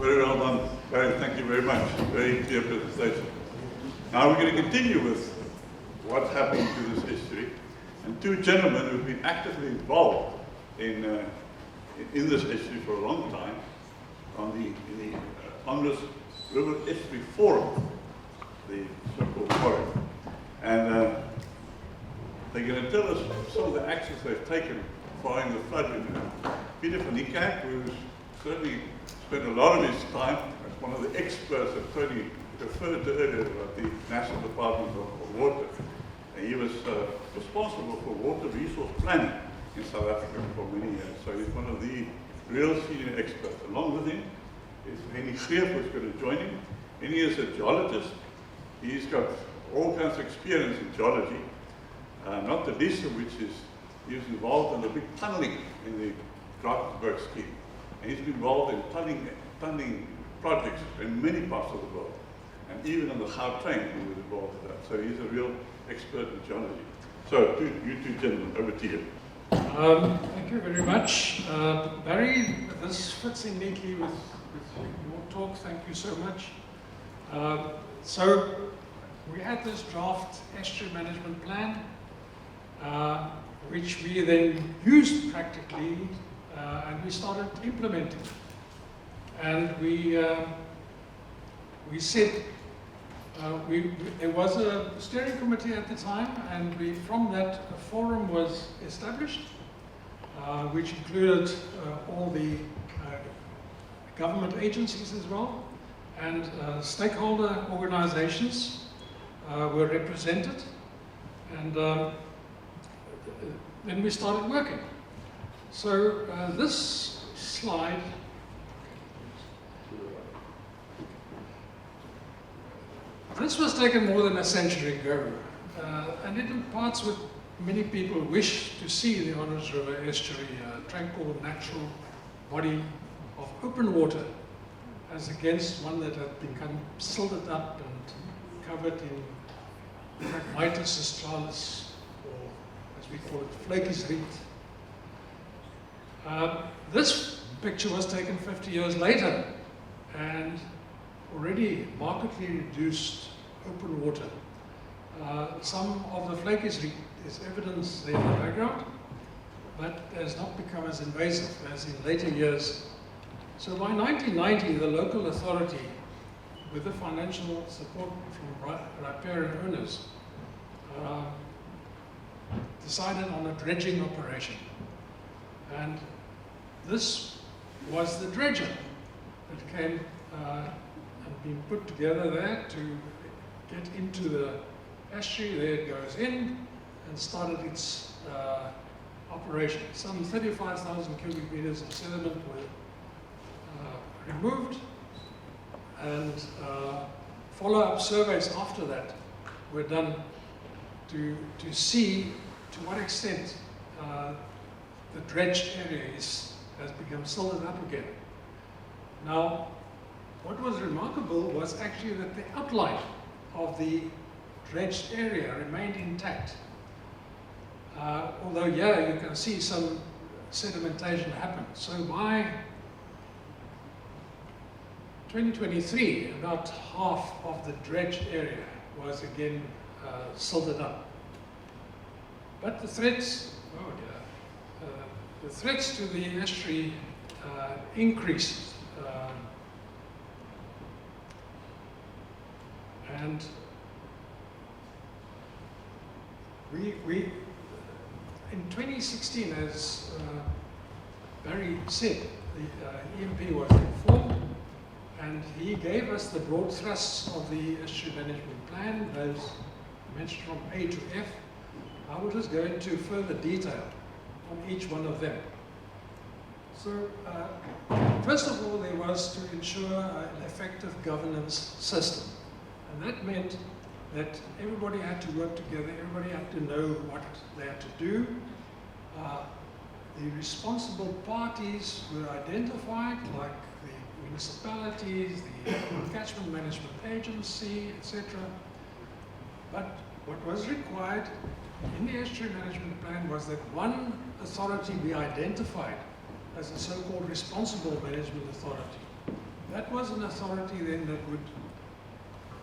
Very well done, Barry. Thank you very much. Very clear presentation. Now we're going to continue with what's happening to this history. And two gentlemen who've been actively involved in this history for a long time in the Onrus River Estuary Forum, the so-called OREF. And they're going to tell us some of the actions they've taken following the flood. Peter van Niekerk, who's certainly spent a lot of his time as one of the experts that Tony referred to earlier about the National Department of Water. And he was responsible for water resource planning in South Africa for many years. So he's one of the real senior experts. Along with him is Niekerk, who's going to join him. And he is a geologist. He's got all kinds of experience in geology, not the least of which is he was involved in the big tunneling in the Drakensberg scheme. And he's been involved in tunneling projects in many parts of the world. And even on the Gautrain, he was involved in that. So he's a real expert in geology. So, you two gentlemen, over to you. Thank you very much. Barry, this fits in neatly with your talk. Thank you so much. So, we had this draft Estuary Management Plan, which we then used practically, and we started implementing. And we said, there was a steering committee at the time, and from that a forum was established, which included all the government agencies as well, and stakeholder organizations were represented, and then we started working. So this slide this was taken more than a century ago, and it imparts what many people wish to see the Onrus River estuary, a tranquil, natural body of open water, as against one that had become silted up and covered in Phragmites australis, or as we call it, flaky reed. This picture was taken 50 years later, and already markedly reduced open water. Some of the flakies is evidence there in the background, but has not become as invasive as in later years. So by 1990, the local authority, with the financial support from riparian owners, decided on a dredging operation. And this was the dredger that came and been put together there to get into the estuary. There it goes in and started its operation. Some 35,000 cubic meters of sediment were removed, and follow-up surveys after that were done to see to what extent the dredged area has become silted up again. Now, what was remarkable was actually that the outline of the dredged area remained intact. Although, yeah, you can see some sedimentation happen. So by 2023, about half of the dredged area was again silted up. But the threats, the threats to the estuary increased. And we in 2016, as Barry said, the EMP was informed, and he gave us the broad thrusts of the Estuary Management Plan, those mentioned from A to F. I will just go into further detail on each one of them. So, first of all, there was to ensure an effective governance system. And that meant that everybody had to work together, everybody had to know what they had to do. The responsible parties were identified, like the municipalities, the catchment management agency, etc. But what was required in the Estuary Management Plan was that one authority be identified as a so-called responsible management authority. That that was an authority then that would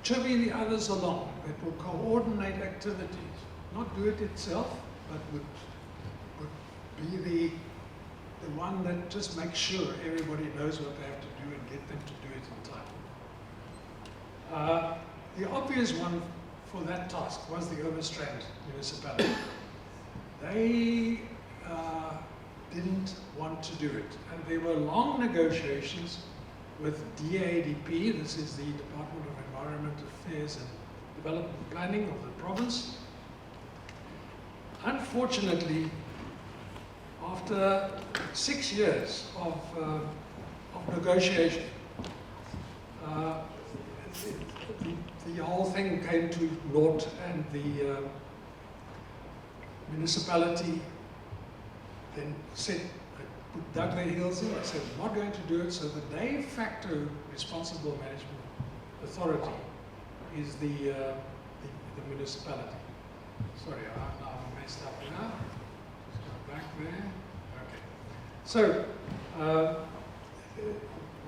chivvy the others along, that would coordinate activities, not do it itself, but would be the one that just makes sure everybody knows what they have to do and get them to do it in time. The obvious one for that task was the Overstrand municipality. They didn't want to do it, and there were long negotiations with DADP, this is the Department of Environment Affairs and Development Planning of the province. Unfortunately, after 6 years of negotiation, the whole thing came to naught, and the municipality then said, dug their heels in, they said, we're not going to do it, so the de facto responsible management authority is the municipality. Sorry, I messed up now. Just go back there. Okay. So,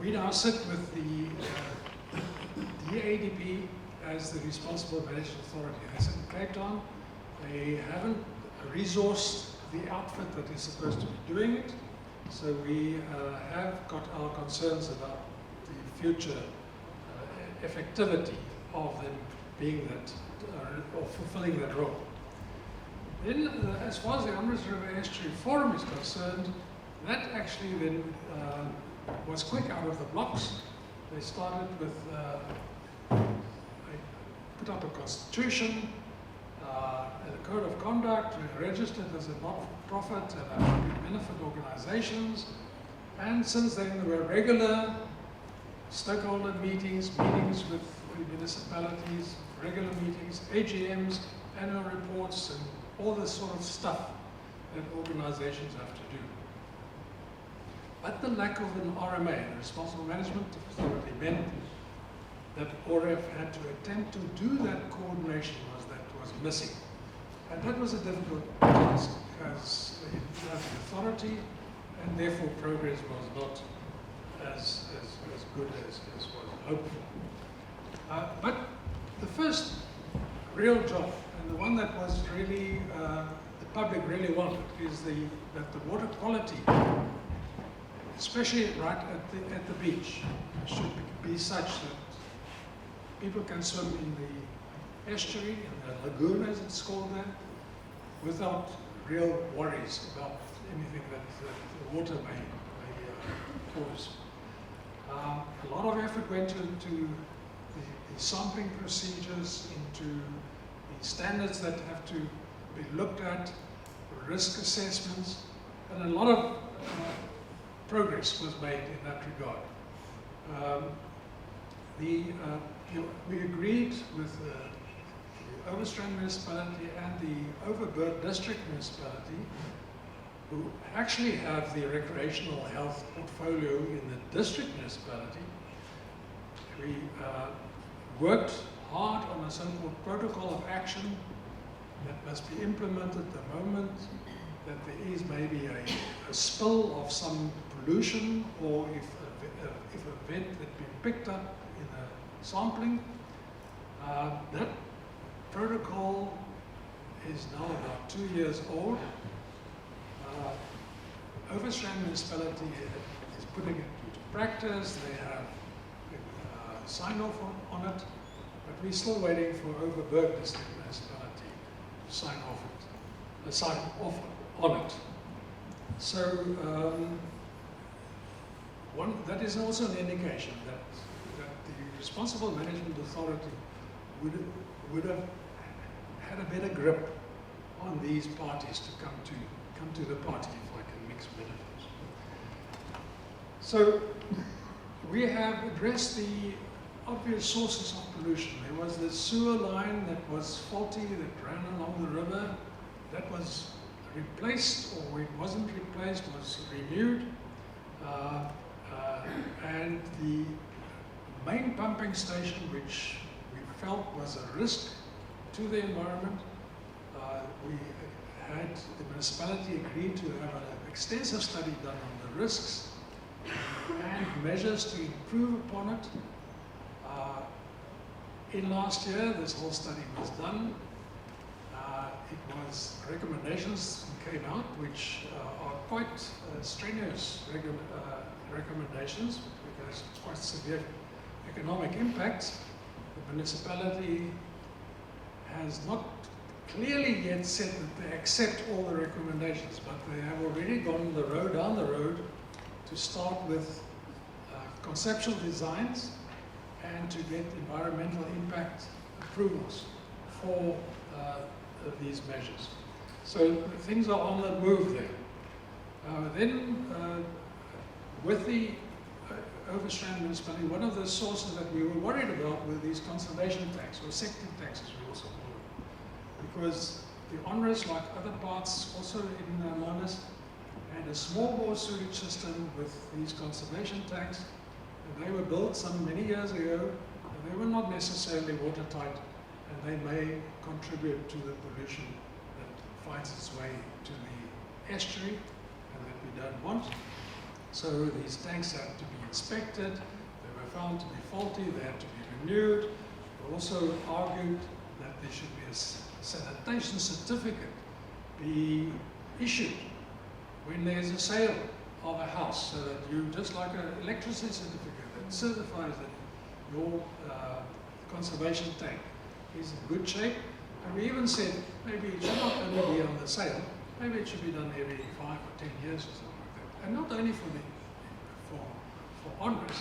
we now sit with the DADP as the responsible management authority. They sit in Cape Town. They haven't resourced the outfit that is supposed to be doing it. So we have got our concerns about the future effectivity of them being that, or fulfilling that role. Then, as far as the Onrus River Estuary Forum is concerned, that actually then was quick out of the blocks. They started with, they put up a constitution, a code of conduct, registered as a not-for-profit and a public benefit organizations. And since then, there were regular stakeholder meetings with the municipalities, regular meetings, AGMs, annual reports, and all this sort of stuff that organizations have to do. But the lack of an RMA, the Responsible Management Authority, meant that OREF had to attempt to do that coordination was missing. And that was a difficult task, because it didn't have the authority, and therefore progress was not as good as was hoped for. But the first real job, and the one that was really, the public really wanted, is that the water quality, especially right at the beach, should be such that people can swim in the estuary, in the lagoon as it's called there, without real worries about anything that the water may cause. A lot of effort went into the sampling procedures, into the standards that have to be looked at, risk assessments, and a lot of progress was made in that regard. We agreed with the Overstrand municipality and the Overberg district municipality, who actually have the recreational health portfolio in the district municipality. We worked hard on a so-called protocol of action that must be implemented the moment that there is maybe a spill of some pollution, or if a vent had been picked up in a sampling. That protocol is now about 2 years old. Overstrand municipality is putting it into practice. They have signed off on it, but we're still waiting for Overberg district municipality to sign off on it. So that is also an indication that the Responsible Management Authority would have had a better grip on these parties to come to the party, if I can mix metaphors. So we have addressed the obvious sources of pollution. There was the sewer line that was faulty, that ran along the river. That was replaced, or it wasn't replaced, was renewed. And the main pumping station, which we felt was a risk to the environment, we had the municipality agreed to have an extensive study done on the risks, and measures to improve upon it. In last year, this whole study was done. Recommendations came out, which are quite strenuous recommendations, because quite severe economic impacts. The municipality has not clearly yet said that they accept all the recommendations, but they have already gone down the road to start with conceptual designs and to get environmental impact approvals for these measures. So things are on the move there. With the Overstrand municipality, one of the sources that we were worried about were these conservation tax, or sector taxes we also call them. Because the Onrus, like other parts also in Manus, had a small bore sewage system with these conservation tax. And they were built many years ago, and they were not necessarily watertight, and they may contribute to the pollution that finds its way to the estuary, and that we don't want. So these tanks had to be inspected. They were found to be faulty. They had to be renewed. We also argued that there should be a sanitation certificate be issued when there's a sale of a house, so that you, just like an electricity certificate that certifies that your conservation tank is in good shape. And we even said maybe it should not only be on the sale, maybe it should be done every 5 or 10 years or something like that. And not only for Onrus,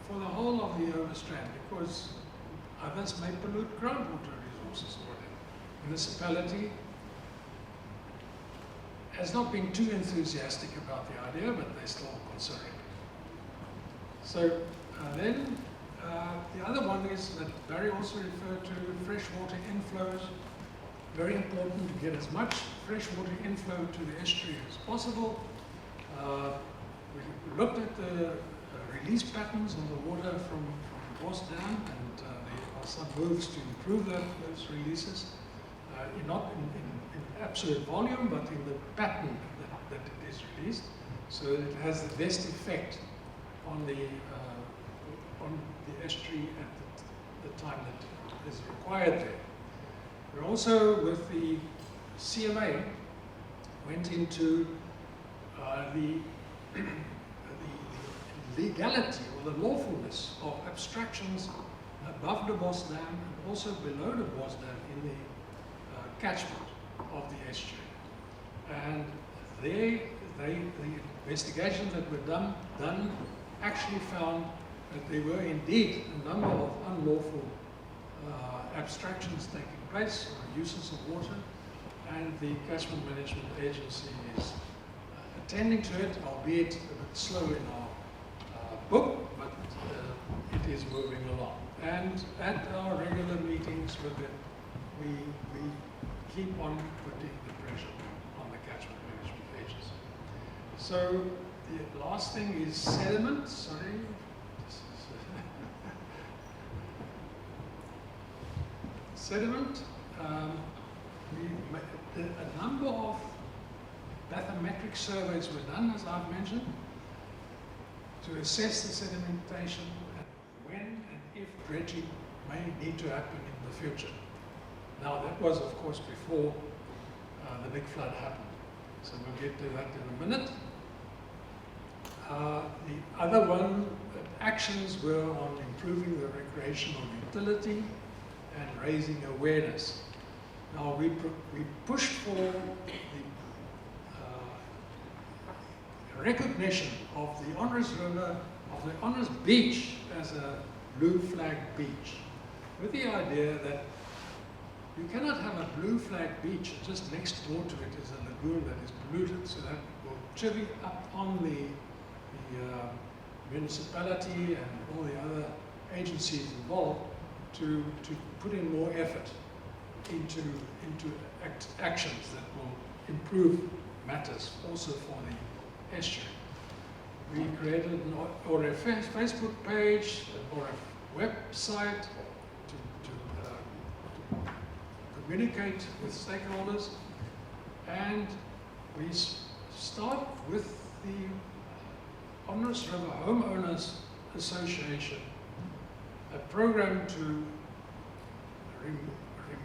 for the whole of the Overstrand, because others may pollute groundwater resources or whatever. Municipality has not been too enthusiastic about the idea, but they're still considering it. So the other one is that Barry also referred to freshwater inflows. Very important to get as much freshwater inflow to the estuary as possible. We looked at the release patterns of the water from the Bos Dam, and there are some moves to improve those releases. Not in absolute volume, but in the pattern that it is released, so that it has the best effect on the estuary at the time that is required there. We also, with the CMA, went into the legality or the lawfulness of abstractions above the Bos Dam and also below the Bos Dam in the catchment of the estuary. And the investigations that were done actually found that there were indeed a number of unlawful abstractions taking place, or uses of water, and the Catchment Management Agency is attending to it, albeit a bit slow in our book, but it is moving along. And at our regular meetings with it, we keep on putting the pressure on the Catchment Management Agency. So the last thing is sediment. Sorry. Sediment. A number of bathymetric surveys were done, as I've mentioned, to assess the sedimentation and when and if dredging may need to happen in the future. Now that was, of course, before the big flood happened. So we'll get to that in a minute. The other actions were on improving the recreational utility and raising awareness. Now we pushed for the recognition of the Onrus River, of the Onrus Beach as a blue flag beach, with the idea that you cannot have a blue flag beach and just next door to it is a lagoon that is polluted, so that will chivvy up on the municipality and all the other agencies involved to put in more effort into actions that will improve matters also for the estuary. We created an OREF Facebook page, an OREF website to communicate with stakeholders, and we start with the Onrus River Homeowners Association a program to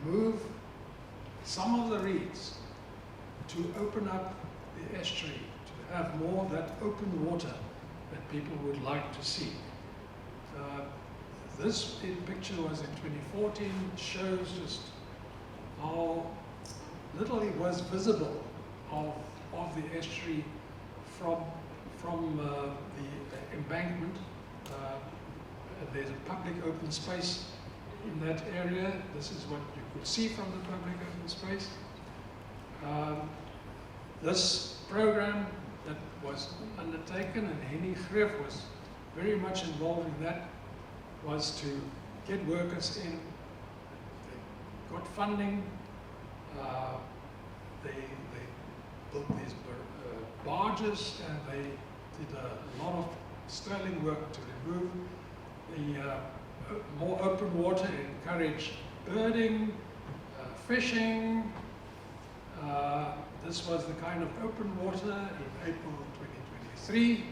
remove some of the reeds, to open up the estuary, to have more of that open water that people would like to see. This picture was in 2014. It shows just how little it was visible of the estuary from the embankment. There's a public open space in that area. This is what you could see from the public open space. This program that was undertaken, and Niekerk was very much involved in that, was to get workers in. They got funding. They built these barges, and they did a lot of sterling work to remove the more open water, encourage birding, fishing. This was the kind of open water in April 2023,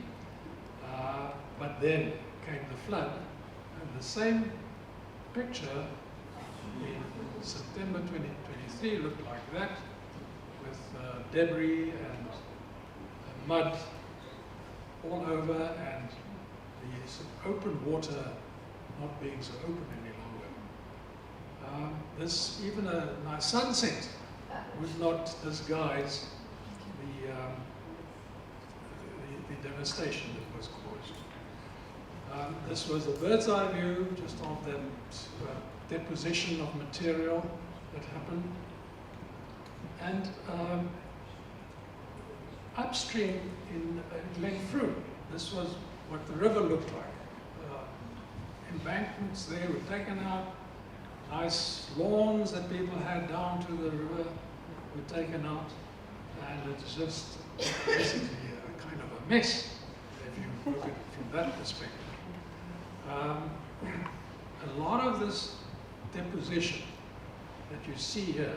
but then came the flood, and the same picture in September 2023 looked like that, with debris and mud all over, and the sort of open water not being so open any longer. Even a nice sunset would not disguise the devastation that was caused. This was a bird's eye view just of the deposition of material that happened. And upstream in Glenfrew, this was what the river looked like. Embankments there were taken out, nice lawns that people had down to the river were taken out, and it's just basically a kind of a mess if you look at it from that perspective. A lot of this deposition that you see here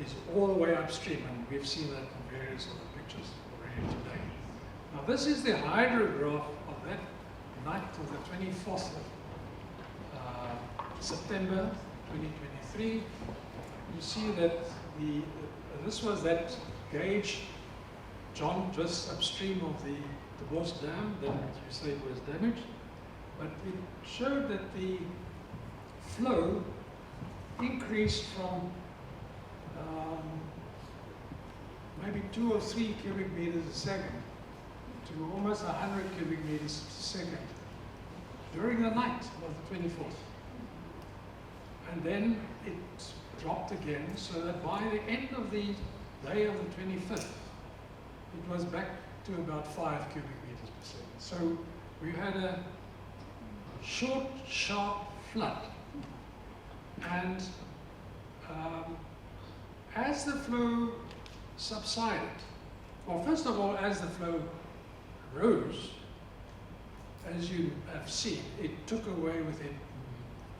is all the way upstream, and we've seen that in various other pictures already today. Now this is the hydrograph of that night of the 24th of September 2023. You see that this was that gauge, John, just upstream of the Bosch Dam that you say was damaged, but it showed that the flow increased from maybe 2 or 3 cubic meters a second to almost 100 cubic meters a second during the night of the 24th. And then it dropped again, so that by the end of the day of the 25th, it was back to about 5 cubic meters per second. So we had a short, sharp flood. And as the flow subsided, well, first of all, as the flow rose, as you have seen, it took away with it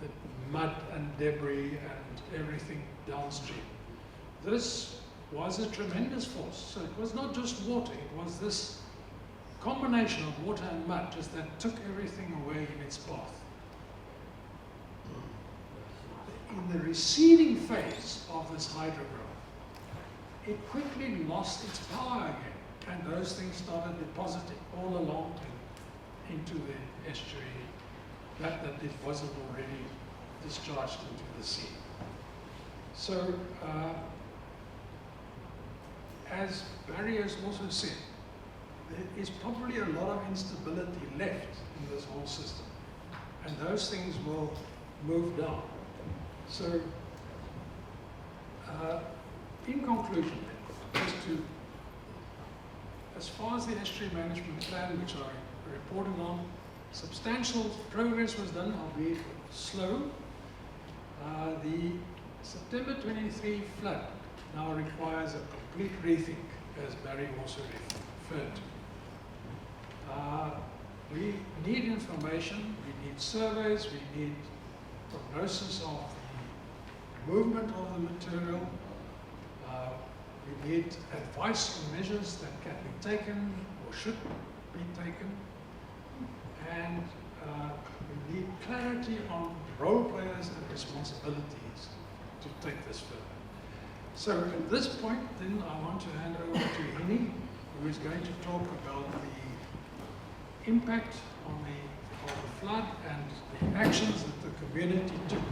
the mud and debris and everything downstream. This was a tremendous force. So it was not just water, it was this combination of water and mud just that took everything away in its path. In the receding phase of this hydrograph, it quickly lost its power again, and those things started depositing all along into the estuary, that it wasn't already discharged into the sea. So, as Barry has also said, there is probably a lot of instability left in this whole system, and those things will move down. So, in conclusion, as far as the Estuary Management Plan, which I reported on, substantial progress was done, albeit slow. The September 23 flood now requires a complete rethink, as Barry also referred to. We need information, we need surveys, we need prognosis of the movement of the material. We need advice on measures that can be taken or should be taken, and we need clarity on role players and responsibilities to take this further. So at this point, then I want to hand over to Henny, who is going to talk about the impact of the flood and the actions that the community took